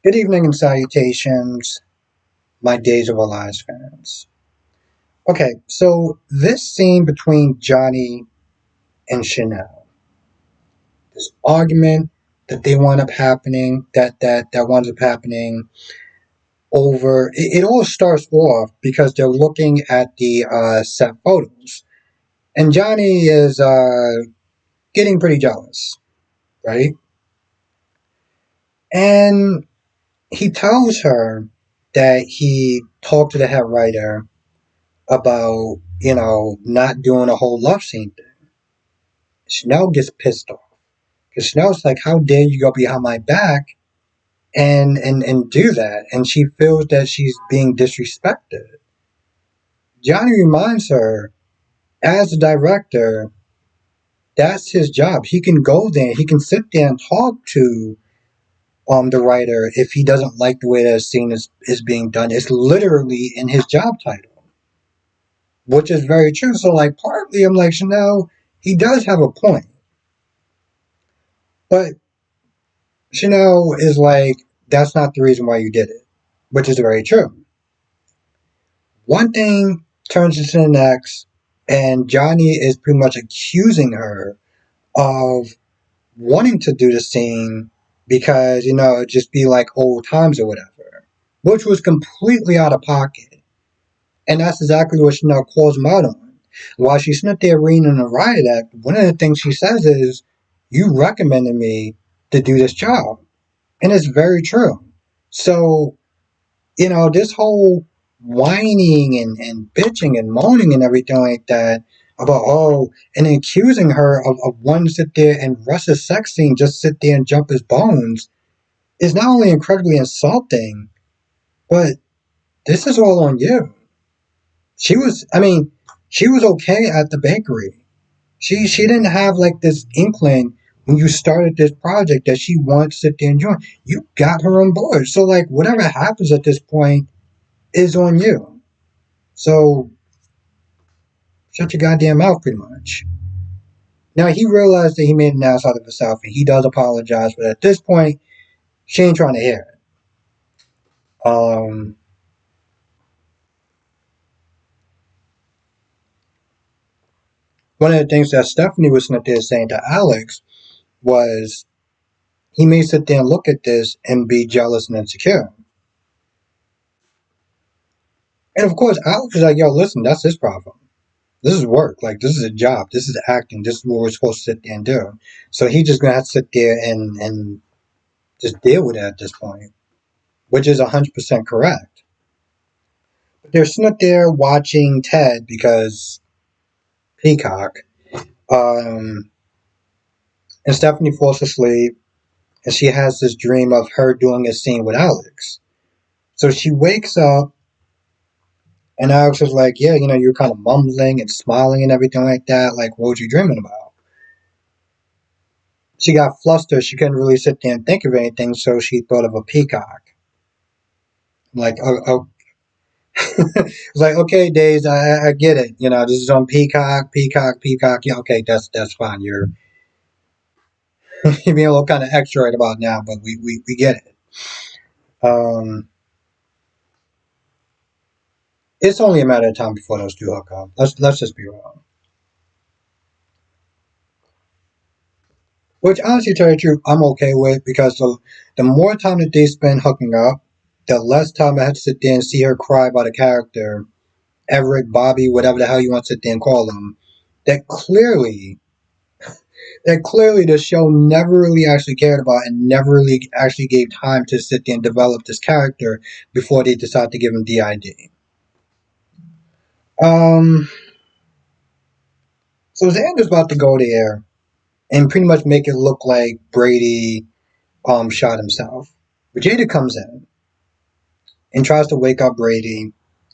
Good evening and salutations, my Days of Our Lives fans. Okay, so this scene between Johnny and Chanel, this argument that they wound up happening, that winds up happening over. It all starts off because they're looking at the set photos, and Johnny is getting pretty jealous, right? And he tells her that he talked to the head writer about, not doing a whole love scene thing. Chanel gets pissed off. Because Chanel's like, how dare you go behind my back and do that? And she feels that she's being disrespected. Johnny reminds her, as a director, that's his job. He can go there, he can sit there and talk to the writer if he doesn't like the way that scene is being done. It's literally in his job title, which is very true. So, like, partly I'm like, Chanel, he does have a point. But Chanel is like, that's not the reason why you did it, which is very true. One thing turns into the next, and Johnny is pretty much accusing her of wanting to do the scene because, it'd just be like old times or whatever, which was completely out of pocket. And that's exactly what Chanel calls him out on. While she's sitting there reading the riot act, one of the things she says is, you recommended me to do this job. And it's very true. So, this whole whining and bitching and moaning and everything like that about, and accusing her of wanting to sit there and rush a sex scene, just sit there and jump his bones, is not only incredibly insulting, but this is all on you. She was okay at the bakery. She didn't have like this inkling when you started this project that she wanted to sit there and join. You got her on board. So like whatever happens at this point is on you. So shut your goddamn mouth pretty much. Now he realized that he made an ass out of himself and he does apologize, but at this point, she ain't trying to hear it. One of the things that Stephanie was sitting there saying to Alex was he may sit there and look at this and be jealous and insecure. And of course, Alex is like, yo, listen, that's his problem. This is work. Like, this is a job. This is acting. This is what we're supposed to sit there and do. So he's just going to have to sit there and just deal with it at this point, which is 100% correct. But they're sitting up there watching Ted because Peacock. And Stephanie falls asleep and she has this dream of her doing a scene with Alex. So she wakes up and Alex is like, yeah, you're kind of mumbling and smiling and everything like that. Like, what was you dreaming about? She got flustered. She couldn't really sit there and think of anything, so she thought of a peacock. Like, it's like, okay, Days, I get it. This is on Peacock. Yeah, okay, that's fine. You're being a little kind of extra right about now, but we get it. It's only a matter of time before those two hook up. Let's just be real. Which, honestly, to tell you the truth, I'm okay with because the more time that they spend hooking up, the less time I have to sit there and see her cry about a character, Everett, Bobby, whatever the hell you want to sit there and call them, that clearly the show never really actually cared about and never really actually gave time to sit there and develop this character before they decide to give him DID. So Xander's about to go there and pretty much make it look like Brady shot himself. But Jada comes in and tries to wake up Brady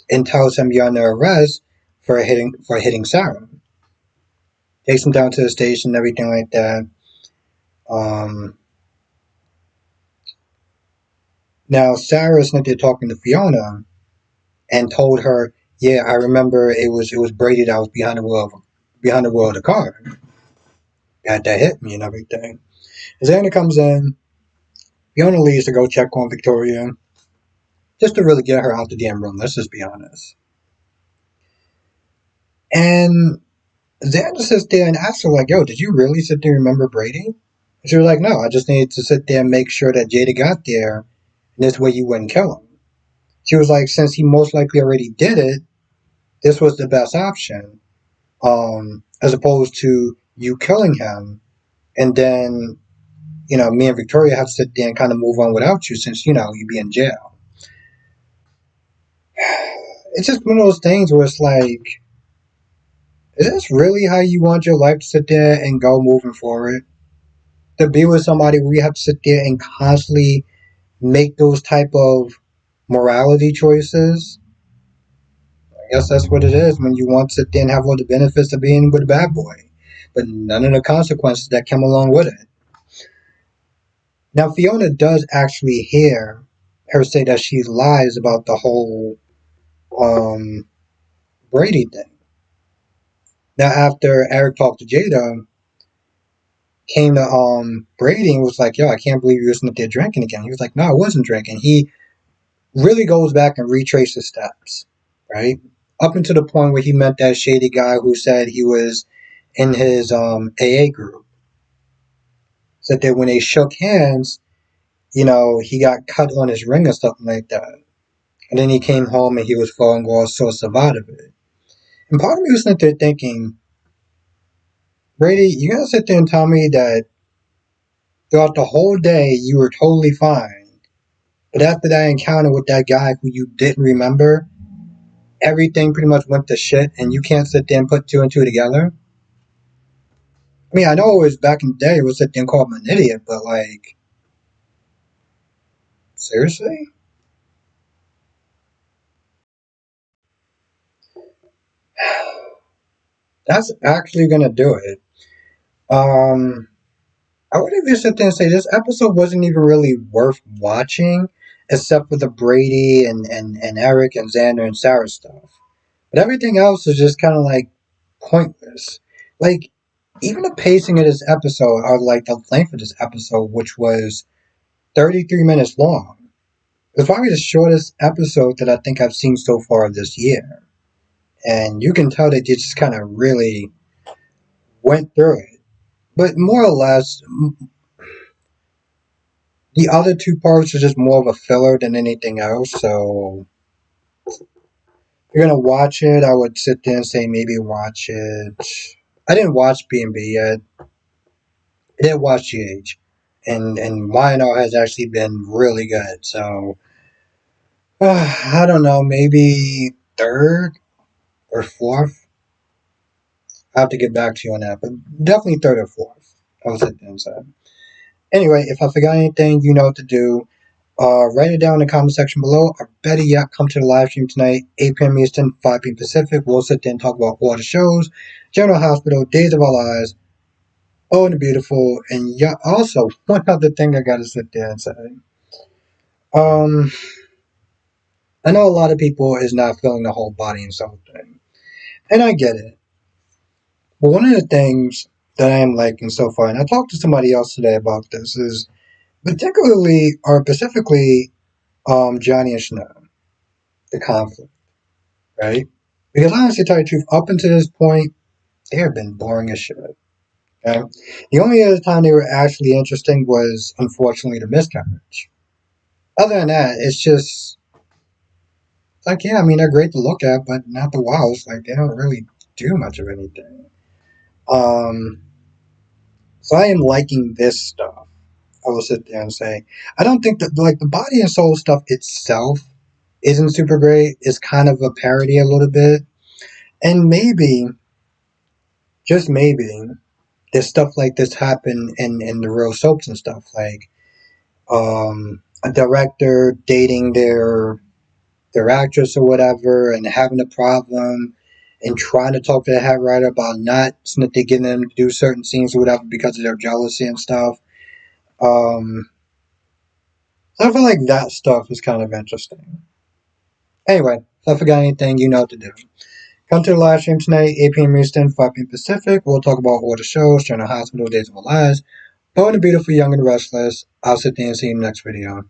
and tells him you're under arrest for hitting Sarah. Takes him down to the station and everything like that. Now Sarah's not there talking to Fiona and told her, yeah, I remember it was Brady that was behind the wheel of the car. That hit me and everything. Xander comes in Fiona leaves to go check on Victoria, just to really get her out the damn room, let's just be honest. And Xander sits there and asks her, like, yo, did you really sit there and remember Brady? And she was like, no, I just needed to sit there and make sure that Jada got there, and this way you wouldn't kill him. She was like, since he most likely already did it, this was the best option, as opposed to you killing him, and then, me and Victoria have to sit there and kind of move on without you since, you'd be in jail. It's just one of those things where it's like, is this really how you want your life to sit there and go moving forward? To be with somebody where you have to sit there and constantly make those type of morality choices? I guess that's what it is when you want to sit there and have all the benefits of being with a bad boy, but none of the consequences that come along with it. Now, Fiona does actually hear her say that she lies about the whole um, Brady thing. Now, after Eric talked to Jada, came to Brady and was like, "Yo, I can't believe you wasn't up there drinking again." He was like, "No, I wasn't drinking." He really goes back and retraces steps, right? Up until the point where he met that shady guy who said he was in his AA group. Said that when they shook hands, he got cut on his ring or something like that. And then he came home and he was falling all sorts of out of it. And part of me was sitting there thinking, Brady, you gotta sit there and tell me that throughout the whole day you were totally fine. But after that encounter with that guy who you didn't remember, everything pretty much went to shit and you can't sit there and put two and two together. I mean, I know it was back in the day, it was sit there and call him an idiot, but like, seriously? That's actually gonna do it. Um, I would even sit there and say this episode wasn't even really worth watching, except for the Brady and Eric and Xander and Sarah stuff. But everything else is just kind of like pointless. Like, even the pacing of this episode, or like the length of this episode, which was 33 minutes long, it's probably the shortest episode that I think I've seen so far this year. And you can tell that they just kind of really went through it. But more or less, the other two parts are just more of a filler than anything else. So if you're gonna watch it, I would sit there and say maybe watch it. I didn't watch B&B yet. I didn't watch GH, and YNR has actually been really good. So I don't know, maybe third or fourth. I have to get back to you on that, but definitely third or fourth. I will sit there and say. Anyway, if I forgot anything, you know what to do. Write it down in the comment section below, or better yet, come to the live stream tonight, 8 p.m. Eastern, 5 p.m. Pacific. We'll sit there and talk about all the shows, General Hospital, Days of Our Lives, Oh and the Beautiful, and yeah, also, one other thing I gotta sit there and say. Um, I know a lot of people is not feeling the whole body and soul thing, and I get it. But one of the things that I am liking so far, and I talked to somebody else today about this, is particularly, or specifically, Johnny and Chanel, the conflict, right? Because honestly, to tell you the truth, up until this point, they have been boring as shit. Okay? The only other time they were actually interesting was, unfortunately, the miscarriage. Other than that, it's just like, yeah, I mean, they're great to look at, but not the wows. Like, they don't really do much of anything. Um, so I am liking this stuff. I will sit there and say, I don't think that like the body and soul stuff itself isn't super great. It's kind of a parody a little bit, and maybe, just maybe, there's stuff like this happen in the real soaps and stuff, like a director dating their actress or whatever and having a problem and trying to talk to the head writer about not getting them to do certain scenes or whatever because of their jealousy and stuff. Um, I feel like that stuff is kind of interesting. Anyway, if I forgot anything, you know what to do. Come to the live stream tonight, 8 p.m. Eastern, 5 p.m. Pacific. We'll talk about all the shows, General Hospital, Days of Our Lives, Bold and Beautiful, Young and Restless. I'll sit there and see you in the next video.